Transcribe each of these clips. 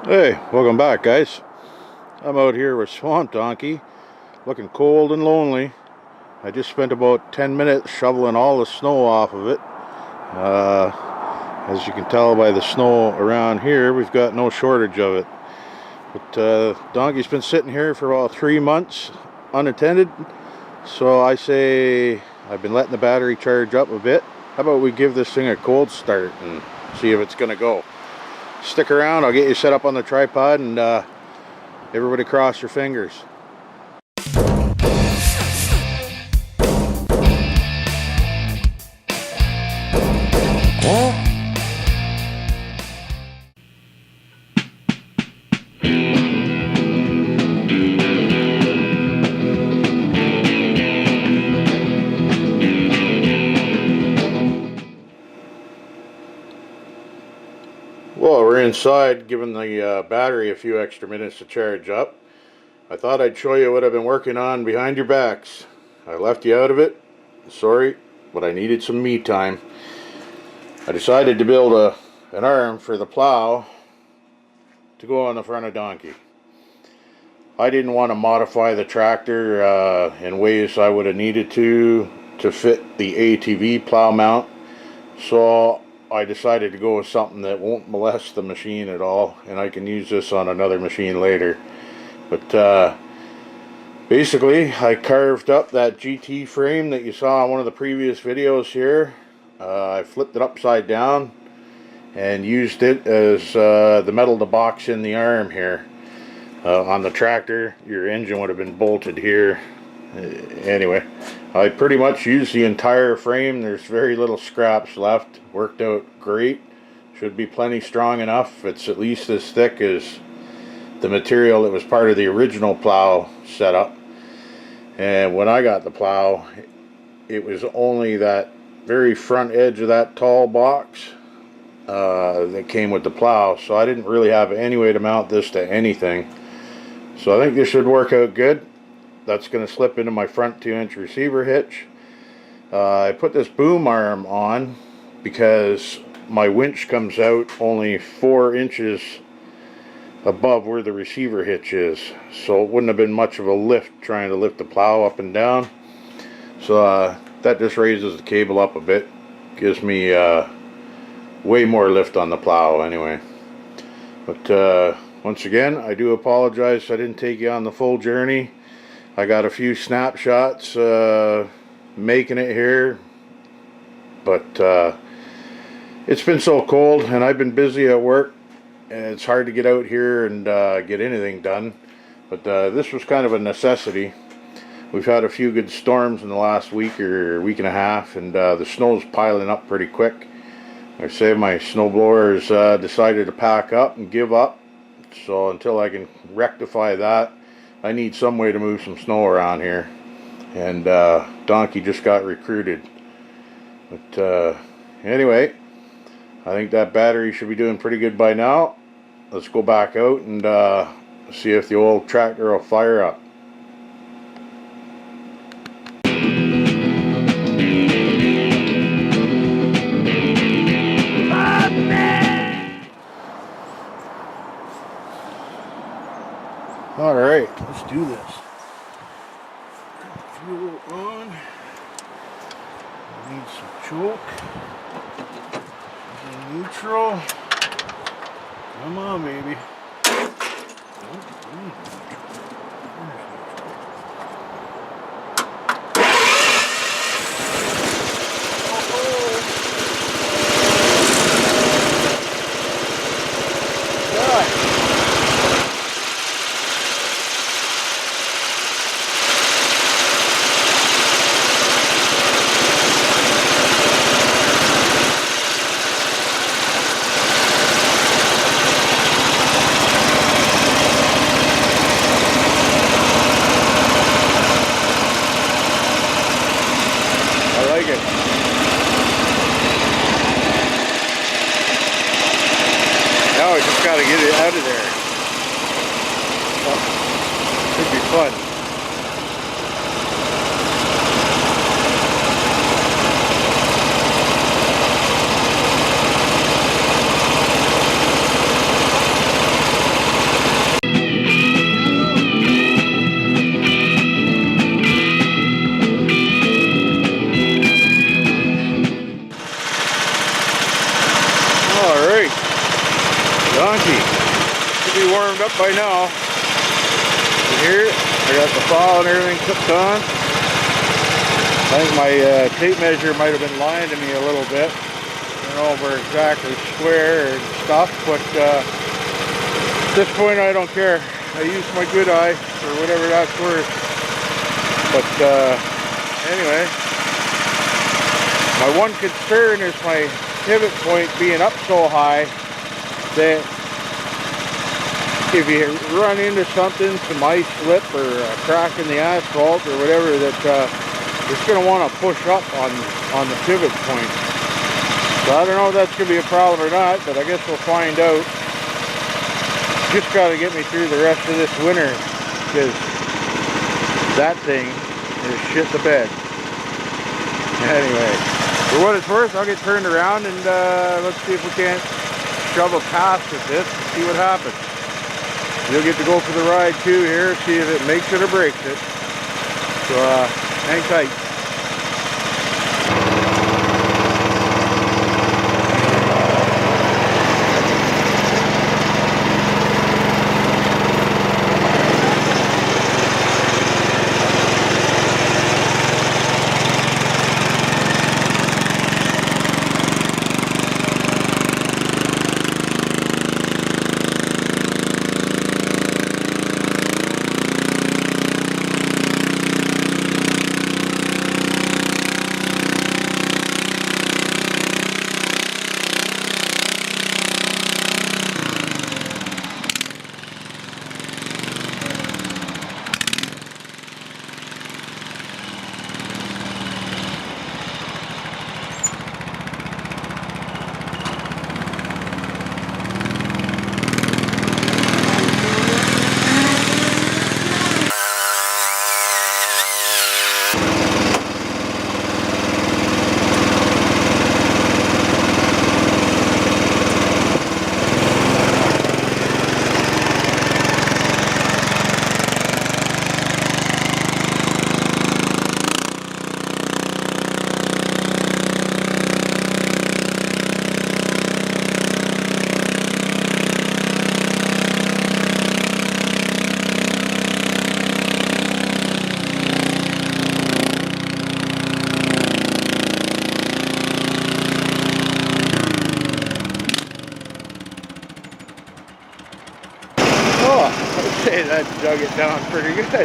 Hey, welcome back, guys. I'm out here with Swamp Donkey, looking cold and lonely. I just spent about 10 minutes shoveling all the snow off of it. As you can tell by the snow around here, we've got no shortage of it. But Donkey's been sitting here for about 3 months unattended, so I say I've been letting the battery charge up a bit. How about we give this thing a cold start and see if it's gonna go. Stick around, I'll get you set up on the tripod, and everybody cross your fingers. Well, we're inside giving the battery a few extra minutes to charge up. I thought I'd show you what I've been working on behind your backs. I left you out of it. Sorry, but I needed some me time. I decided to build an arm for the plow to go on the front of Donkey. I didn't want to modify the tractor in ways I would have needed to fit the ATV plow mount. So I decided to go with something that won't molest the machine at all, and I can use this on another machine later. But basically, I carved up that GT frame that you saw in one of the previous videos here. I flipped it upside down and used it as the metal to box in the arm here. On the tractor, your engine would have been bolted here. Anyway, I pretty much used the entire frame. There's very little scraps left. Worked out great. Should be plenty strong enough. It's at least as thick as the material that was part of the original plow setup. And when I got the plow, it was only that very front edge of that tall box that came with the plow. So I didn't really have any way to mount this to anything. So I think this should work out good. That's going to slip into my front 2-inch receiver hitch. I put this boom arm on because my winch comes out only 4 inches above where the receiver hitch is. So it wouldn't have been much of a lift trying to lift the plow up and down. So that just raises the cable up a bit. Gives me way more lift on the plow anyway. But once again, I do apologize I didn't take you on the full journey. I got a few snapshots making it here, but it's been so cold and I've been busy at work and it's hard to get out here and get anything done. But this was kind of a necessity. We've had a few good storms in the last week or week and a half, and the snow's piling up pretty quick. I say my snowblower has decided to pack up and give up, so until I can rectify that, I need some way to move some snow around here. And Donkey just got recruited. But anyway, I think that battery should be doing pretty good by now. Let's go back out and see if the old tractor will fire up. Alright, let's do this. Fuel on. Need some choke. Neutral. Come on, baby. Now I just gotta get it out of there. Oh, should be fun. Donkey should be warmed up by now. And here, I got the plow and everything cooked on. I think my tape measure might have been lying to me a little bit. I don't know if we're exactly square and stuff, but at this point I don't care. I use my good eye for whatever that's worth. But anyway, my one concern is my pivot point being up so high that if you run into something, some ice slip or a crack in the asphalt or whatever, that it's going to want to push up on the pivot point. So I don't know if that's going to be a problem or not, but I guess we'll find out. Just got to get me through the rest of this winter, because that thing is shit the bed. Anyway, for what it's worth, I'll get turned around and let's see if we can't shove a pass at this and see what happens. You'll get to go for the ride too here, see if it makes it or breaks it. So hang tight. Say that dug it down pretty good.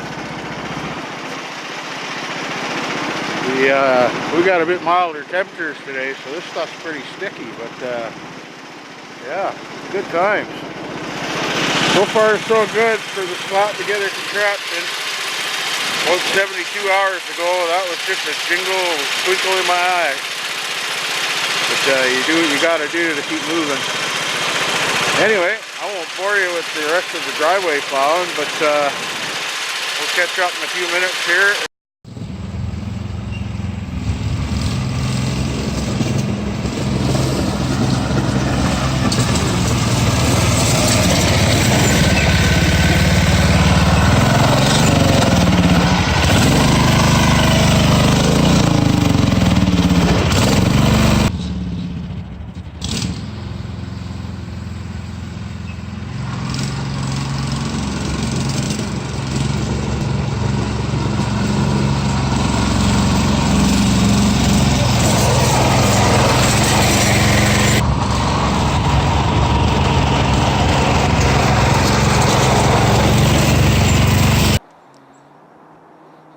We got a bit milder temperatures today, so this stuff's pretty sticky, but yeah, good times. So far so good for the slap together contraption. About 72 hours ago, that was just a jingle twinkle in my eye. But you do what you gotta do to keep moving. Anyway, I won't bore you with the rest of the driveway plowing, but we'll catch up in a few minutes here.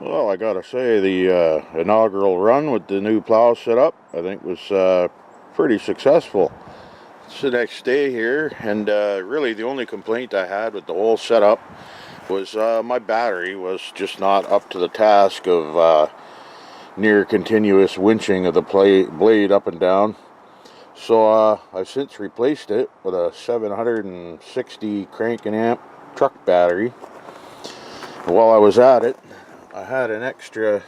Well, I gotta say, the inaugural run with the new plow setup, I think was pretty successful. It's the next day here, and really the only complaint I had with the whole setup was my battery was just not up to the task of near continuous winching of the blade up and down. So I've since replaced it with a 760 crank and amp truck battery. While I was at it, I had an extra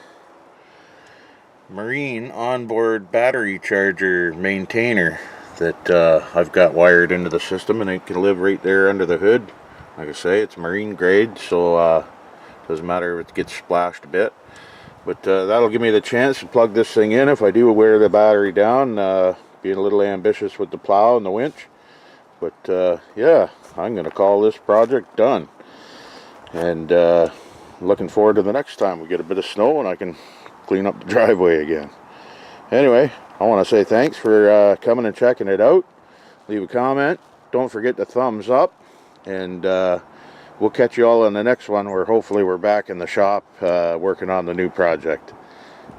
marine onboard battery charger maintainer that I've got wired into the system, and it can live right there under the hood. Like I say, it's marine grade, so doesn't matter if it gets splashed a bit. But that'll give me the chance to plug this thing in if I do wear the battery down, being a little ambitious with the plow and the winch. But yeah, I'm going to call this project done. And looking forward to the next time we get a bit of snow and I can clean up the driveway again. Anyway, I want to say thanks for coming and checking it out. Leave a comment. Don't forget the thumbs up. And we'll catch you all in the next one where hopefully we're back in the shop working on the new project.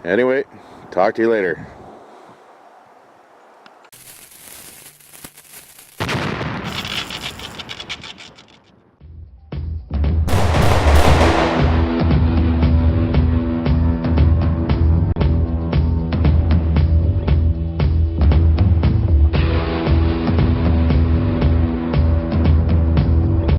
Anyway, talk to you later.